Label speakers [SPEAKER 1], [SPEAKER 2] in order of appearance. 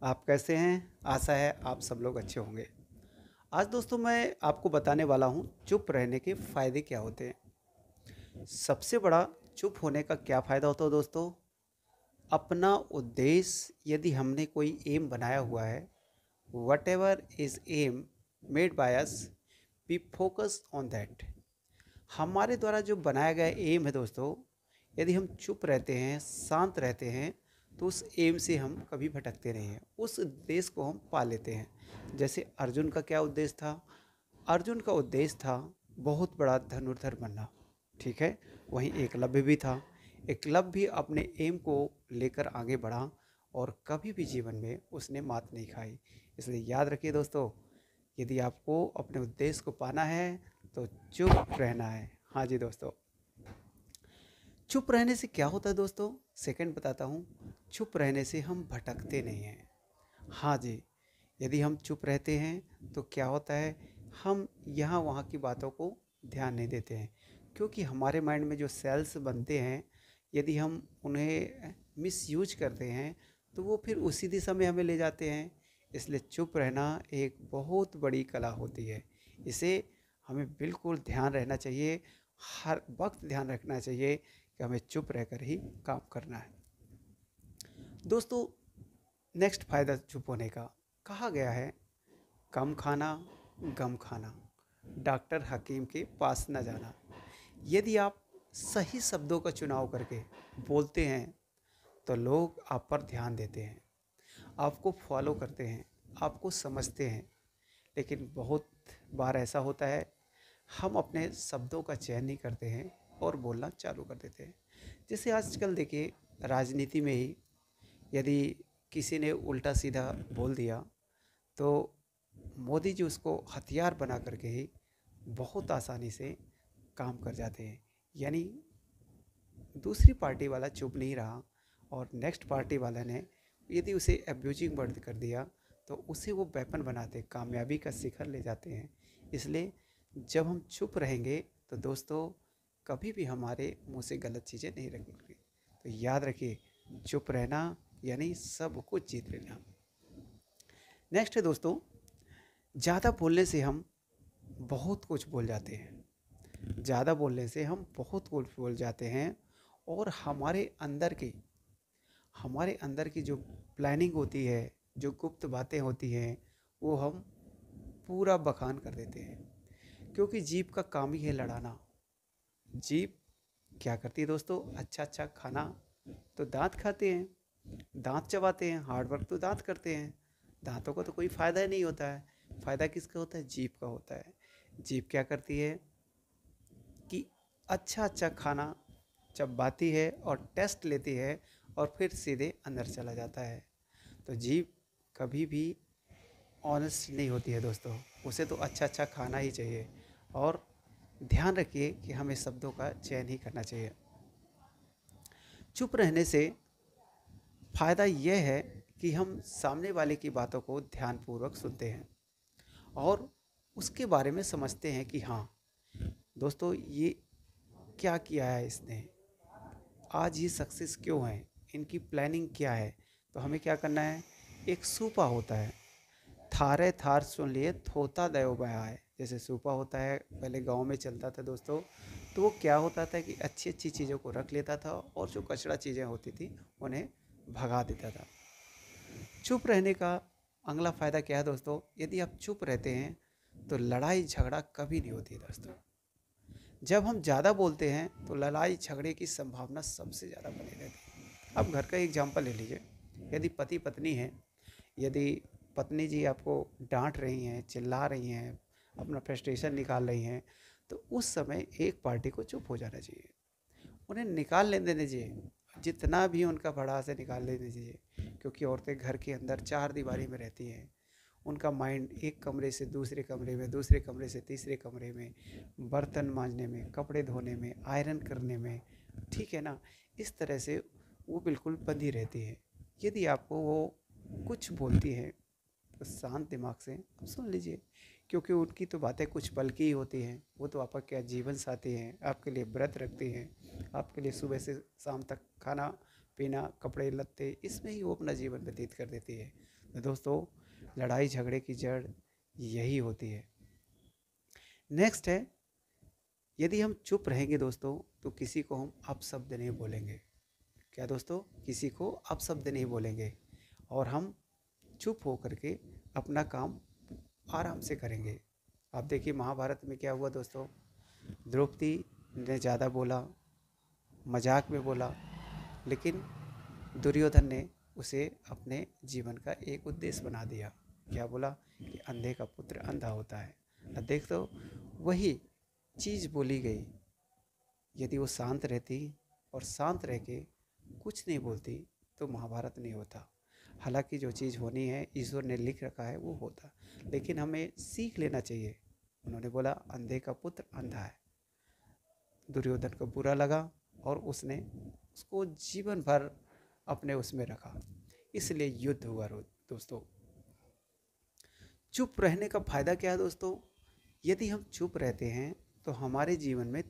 [SPEAKER 1] आप कैसे हैं? आशा है आप सब लोग अच्छे होंगे। आज दोस्तों मैं आपको बताने वाला हूँ चुप रहने के फ़ायदे क्या होते हैं। सबसे बड़ा चुप होने का क्या फ़ायदा होता है दोस्तों? अपना उद्देश्य यदि हमने कोई एम बनाया हुआ है, whatever is aim made by us, we focus on that. हमारे द्वारा जो बनाया गया एम है दोस्तों, यदि हम चुप रहते हैं, शांत रहते हैं, तो उस एम से हम कभी भटकते नहीं हैं, उस उद्देश्य को हम पा लेते हैं। जैसे अर्जुन का क्या उद्देश्य था? अर्जुन का उद्देश्य था बहुत बड़ा धनुर्धर बनना। ठीक है। वहीं एकलव्य भी था। एकलव्य भी अपने एम को लेकर आगे बढ़ा और कभी भी जीवन में उसने मात नहीं खाई। इसलिए याद रखिए दोस्तों, यदि आपको अपने उद्देश्य को पाना है तो चुप रहना है। हाँ जी दोस्तों, चुप रहने से क्या होता है दोस्तों? सेकंड बताता हूँ। चुप रहने से हम भटकते नहीं हैं। हाँ जी, यदि हम चुप रहते हैं तो क्या होता है, हम यहाँ वहाँ की बातों को ध्यान नहीं देते हैं, क्योंकि हमारे माइंड में जो सेल्स बनते हैं, यदि हम उन्हें मिसयूज करते हैं तो वो फिर उसी दिशा में हमें ले जाते हैं। इसलिए चुप रहना एक बहुत बड़ी कला होती है। इसे हमें बिल्कुल ध्यान रहना चाहिए, हर वक्त ध्यान रखना चाहिए कि हमें चुप रहकर ही काम करना है। दोस्तों, नेक्स्ट फ़ायदा चुप होने का, कहा गया है कम खाना, गम खाना, डॉक्टर हकीम के पास न जाना। यदि आप सही शब्दों का चुनाव करके बोलते हैं तो लोग आप पर ध्यान देते हैं, आपको फॉलो करते हैं, आपको समझते हैं। लेकिन बहुत बार ऐसा होता है, हम अपने शब्दों का चयन नहीं करते हैं और बोलना चालू कर देते हैं। जैसे आजकल देखिए, राजनीति में ही यदि किसी ने उल्टा सीधा बोल दिया तो मोदी जी उसको हथियार बना करके ही बहुत आसानी से काम कर जाते हैं। यानी दूसरी पार्टी वाला चुप नहीं रहा और नेक्स्ट पार्टी वाला ने यदि उसे एब्यूजिंग वर्ड कर दिया तो उसे वो वेपन बनाते, कामयाबी का शिखर ले जाते हैं। इसलिए जब हम चुप रहेंगे तो दोस्तों, कभी भी हमारे मुंह से गलत चीज़ें नहीं निकलेंगी। तो याद रखिए, चुप रहना यानी सब कुछ जीत लेना। नेक्स्ट है दोस्तों, ज़्यादा बोलने से हम बहुत कुछ बोल जाते हैं। ज़्यादा बोलने से हम बहुत कुछ बोल जाते हैं और हमारे अंदर की जो प्लानिंग होती है, जो गुप्त बातें होती हैं, वो हम पूरा बखान कर देते हैं। क्योंकि जीभ का काम ही है लड़ाना। जीभ क्या करती है दोस्तों? अच्छा अच्छा खाना तो दांत खाते हैं, दांत चबाते हैं, हार्ड वर्क तो दांत करते हैं। दांतों का तो कोई फ़ायदा ही नहीं होता है। फ़ायदा किसका होता है? जीभ का होता है। जीभ क्या करती है कि अच्छा अच्छा खाना चबाती है और टेस्ट लेती है और फिर सीधे अंदर चला जाता है। तो जीभ कभी भी ऑनेस्ट नहीं होती है दोस्तों। उसे तो अच्छा अच्छा खाना ही चाहिए। और ध्यान रखिए कि हमें शब्दों का चयन ही करना चाहिए। चुप रहने से फ़ायदा यह है कि हम सामने वाले की बातों को ध्यानपूर्वक सुनते हैं और उसके बारे में समझते हैं कि हाँ दोस्तों, ये क्या किया है इसने, आज ये सक्सेस क्यों है, इनकी प्लानिंग क्या है। तो हमें क्या करना है? एक सूपा होता है, थारे थार सुन लिए थोता दयो बया है। जैसे सूपा होता है, पहले गांव में चलता था दोस्तों। तो वो क्या होता था कि अच्छी अच्छी चीज़ों को रख लेता था और जो कचरा चीज़ें होती थी उन्हें भगा देता था। चुप रहने का अगला फ़ायदा क्या है दोस्तों? यदि आप चुप रहते हैं तो लड़ाई झगड़ा कभी नहीं होती दोस्तों। जब हम ज़्यादा बोलते हैं तो लड़ाई झगड़े की संभावना सबसे ज़्यादा बनी रहती है। अब घर का एग्जाम्पल ले लीजिए। यदि पति पत्नी हैं, यदि पत्नी जी आपको डांट रही हैं, चिल्ला रही हैं, अपना फ्रस्ट्रेशन निकाल रही हैं, तो उस समय एक पार्टी को चुप हो जाना चाहिए, उन्हें निकाल लेने देने दीजिए, जितना भी उनका भड़ास है निकाल लेने दीजिए। क्योंकि औरतें घर के अंदर चार दीवारी में रहती हैं, उनका माइंड एक कमरे से दूसरे कमरे में, दूसरे कमरे से तीसरे कमरे में, बर्तन मांजने में, कपड़े धोने में, आयरन करने में, ठीक है ना। इस तरह से वो बिल्कुल बंधी रहती है। यदि आपको वो कुछ बोलती है तो शांत दिमाग से आप सुन लीजिए, क्योंकि उनकी तो बातें कुछ पल की ही होती हैं। वो तो आपका क्या जीवन साथी हैं, आपके लिए व्रत रखती हैं, आपके लिए सुबह से शाम तक खाना पीना, कपड़े लत्ते, इसमें ही वो अपना जीवन व्यतीत कर देती है। तो दोस्तों लड़ाई झगड़े की जड़ यही होती है। नेक्स्ट है, यदि हम चुप रहेंगे दोस्तों तो किसी को हम अपशब्द नहीं बोलेंगे। क्या दोस्तों? किसी को अपशब्द नहीं बोलेंगे और हम चुप होकर के अपना काम आराम से करेंगे। आप देखिए महाभारत में क्या हुआ दोस्तों, द्रौपदी ने ज़्यादा बोला, मजाक में बोला, लेकिन दुर्योधन ने उसे अपने जीवन का एक उद्देश्य बना दिया। क्या बोला कि अंधे का पुत्र अंधा होता है। अब देख तो वही चीज़ बोली गई, यदि वो शांत रहती और शांत रह के कुछ नहीं बोलती तो महाभारत नहीं होता। हालांकि जो चीज़ होनी है ईश्वर ने लिख रखा है वो होता, लेकिन हमें सीख लेना चाहिए। उन्होंने बोला अंधे का पुत्र अंधा है, दुर्योधन को बुरा लगा और उसने उसको जीवन भर अपने उसमें रखा, इसलिए युद्ध हुआ दोस्तों। चुप रहने का फायदा क्या है दोस्तों? यदि हम चुप रहते हैं तो हमारे जीवन में